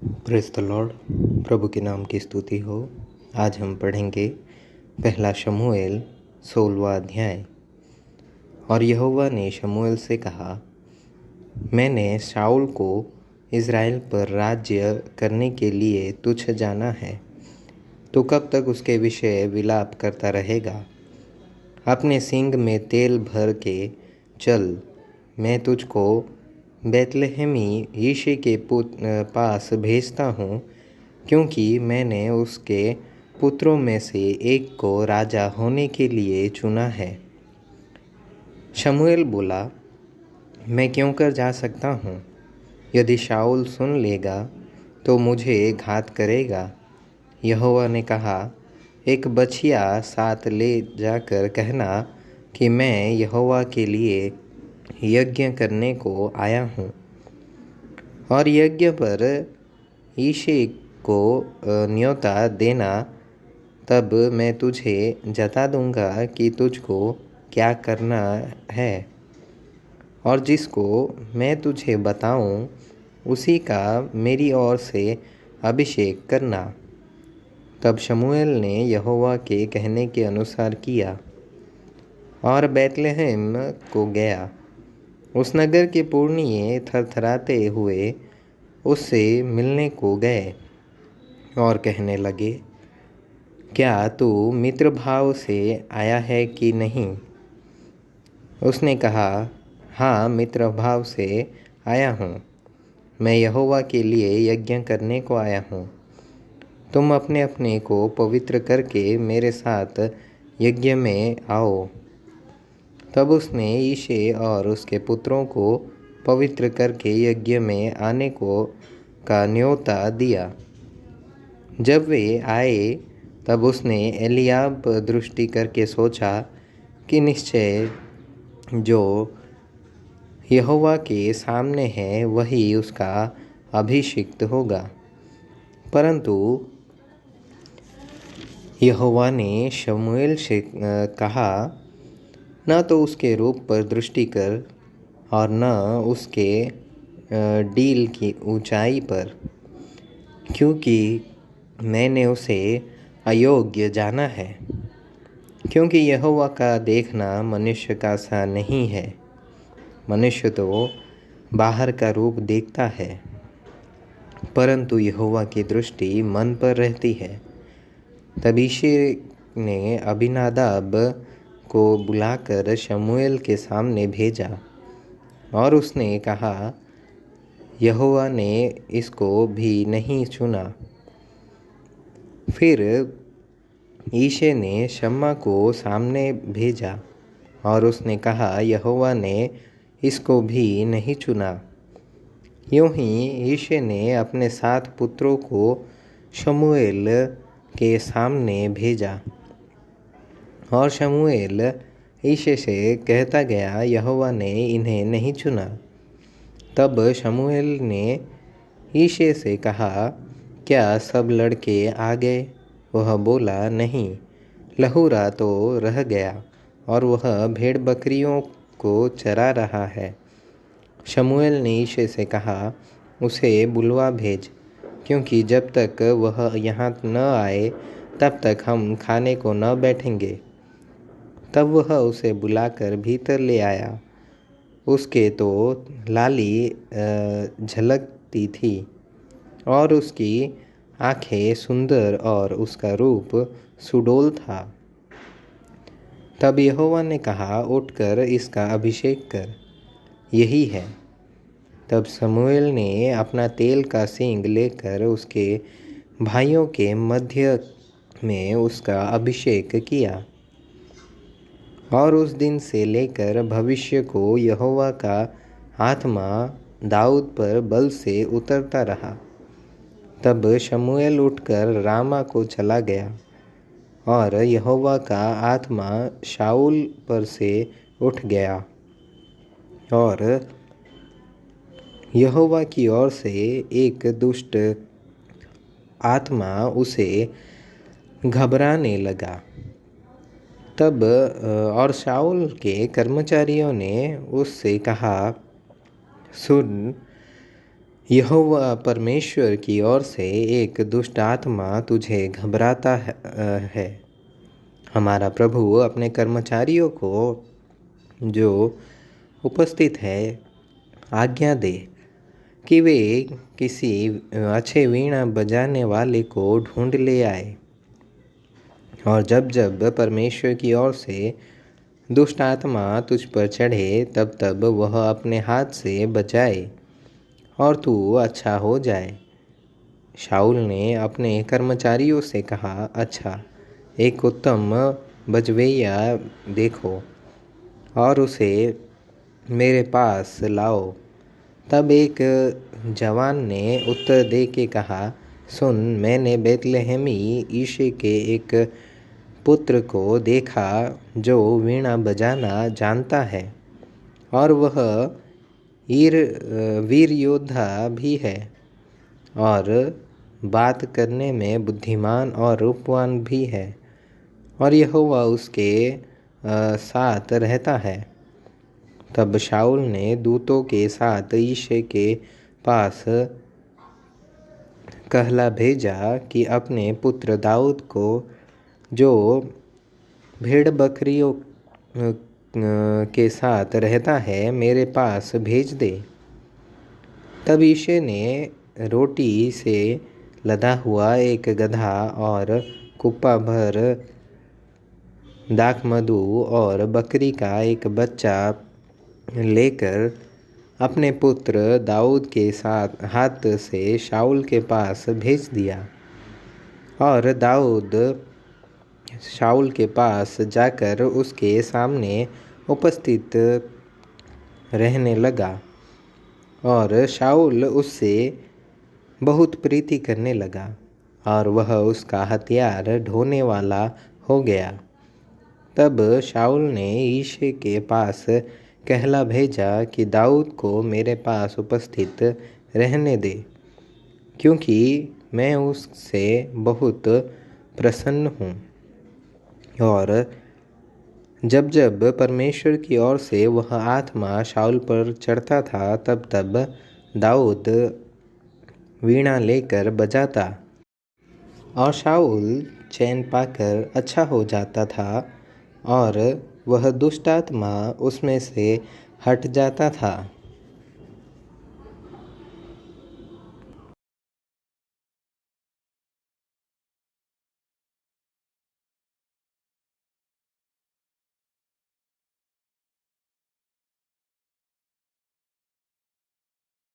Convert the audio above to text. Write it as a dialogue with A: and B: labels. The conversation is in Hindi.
A: Praise the Lord. प्रभु के नाम की स्तुति हो। आज हम पढ़ेंगे पहला शमूएल 16वां अध्याय। और यहोवा ने शमूएल से कहा, मैंने शाऊल को इज़राइल पर राज्य करने के लिए तुझ जाना है, तो कब तक उसके विषय विलाप करता रहेगा? अपने सींग में तेल भर के चल, मैं तुझको बैतलहमी यिशै के पास भेजता हूँ, क्योंकि मैंने उसके पुत्रों में से एक को राजा होने के लिए चुना है। शमूएल बोला, मैं क्यों कर जा सकता हूँ? यदि शाऊल सुन लेगा तो मुझे घात करेगा। यहोवा ने कहा, एक बछिया साथ ले जाकर कहना कि मैं यहोवा के लिए यज्ञ करने को आया हूँ, और यज्ञ पर यिशै को न्योता देना। तब मैं तुझे जता दूंगा कि तुझको क्या करना है, और जिसको मैं तुझे बताऊं उसी का मेरी ओर से अभिषेक करना। तब शमूएल ने यहोवा के कहने के अनुसार किया और बैतलहम को गया। उस नगर के पुरनिये थरथराते हुए उससे मिलने को गए और कहने लगे, क्या तू मित्र भाव से आया है कि नहीं? उसने कहा, हाँ, मित्र भाव से आया हूँ। मैं यहोवा के लिए यज्ञ करने को आया हूँ। तुम अपने अपने को पवित्र करके मेरे साथ यज्ञ में आओ। तब उसने यिशै और उसके पुत्रों को पवित्र करके यज्ञ में आने को का न्योता दिया। जब वे आए तब उसने एलियाब दृष्टि करके सोचा कि निश्चय जो यहोवा के सामने है वही उसका अभिषिक्त होगा। परंतु यहोवा ने शमूएल से कहा, न तो उसके रूप पर दृष्टि कर और न उसके डील की ऊंचाई पर, क्योंकि मैंने उसे अयोग्य जाना है। क्योंकि यहोवा का देखना मनुष्य का सा नहीं है। मनुष्य तो बाहर का रूप देखता है, परंतु यहोवा की दृष्टि मन पर रहती है। तब यिशै ने अबीनादाब को बुलाकर शमूएल के सामने भेजा और उसने कहा, यहोवा ने इसको भी नहीं चुना। फिर यिशै ने शम्मा को सामने भेजा और उसने कहा, यहोवा ने इसको भी नहीं चुना। यूं ही यिशै ने अपने 7 पुत्रों को शमूएल के सामने भेजा, और शमूएल यिशै से कहता गया, यहोवा ने इन्हें नहीं चुना। तब शमूएल ने यिशै से कहा, क्या सब लड़के आ गए? वह बोला, नहीं, लहुरा तो रह गया और वह भेड़ बकरियों को चरा रहा है। शमूएल ने यिशै से कहा, उसे बुलवा भेज, क्योंकि जब तक वह यहाँ न आए तब तक हम खाने को न बैठेंगे। तब वह उसे बुलाकर भीतर ले आया। उसके तो लाली झलकती थी और उसकी आँखें सुंदर और उसका रूप सुडौल था। तब यहोवा ने कहा, उठकर इसका अभिषेक कर, यही है। तब शमूएल ने अपना तेल का सींग लेकर उसके भाइयों के मध्य में उसका अभिषेक किया। और उस दिन से लेकर भविष्य को यहोवा का आत्मा दाऊद पर बल से उतरता रहा। तब शमूएल उठकर रामा को चला गया, और यहोवा का आत्मा शाऊल पर से उठ गया, और यहोवा की ओर से एक दुष्ट आत्मा उसे घबराने लगा। तब और शाऊल के कर्मचारियों ने उससे कहा, सुन, यहोवा परमेश्वर की ओर से एक दुष्ट आत्मा तुझे घबराता है। हमारा प्रभु अपने कर्मचारियों को जो उपस्थित है आज्ञा दे कि वे किसी अच्छे वीणा बजाने वाले को ढूंढ ले आए। और जब जब परमेश्वर की ओर से दुष्ट आत्मा तुझ पर चढ़े तब तब वह अपने हाथ से बचाए और तू अच्छा हो जाए। शाऊल ने अपने कर्मचारियों से कहा, अच्छा, एक उत्तम बजवैया देखो और उसे मेरे पास लाओ। तब एक जवान ने उत्तर दे के कहा, सुन, मैंने बेतलहमी यीशे के एक पुत्र को देखा जो वीणा बजाना जानता है और वह वीर योद्धा भी है और बात करने में बुद्धिमान और रूपवान भी है और यहोवा उसके साथ रहता है। तब शाऊल ने दूतों के साथ यीशे के पास कहला भेजा कि अपने पुत्र दाऊद को जो भेड़ बकरियों के साथ रहता है मेरे पास भेज दे। तब यीशे ने रोटी से लदा हुआ एक गधा और कुप्पा भर दाखमधु और बकरी का एक बच्चा लेकर अपने पुत्र दाऊद के साथ हाथ से शाऊल के पास भेज दिया। और दाऊद शाऊल के पास जाकर उसके सामने उपस्थित रहने लगा और शाऊल उससे बहुत प्रीति करने लगा और वह उसका हथियार ढोने वाला हो गया। तब शाऊल ने यीशे के पास कहला भेजा कि दाऊद को मेरे पास उपस्थित रहने दे, क्योंकि मैं उससे बहुत प्रसन्न हूँ। और जब जब परमेश्वर की ओर से वह आत्मा शाऊल पर चढ़ता था तब तब दाऊद वीणा लेकर बजाता और शाऊल चैन पाकर अच्छा हो जाता था और वह दुष्ट आत्मा उसमें से हट जाता था।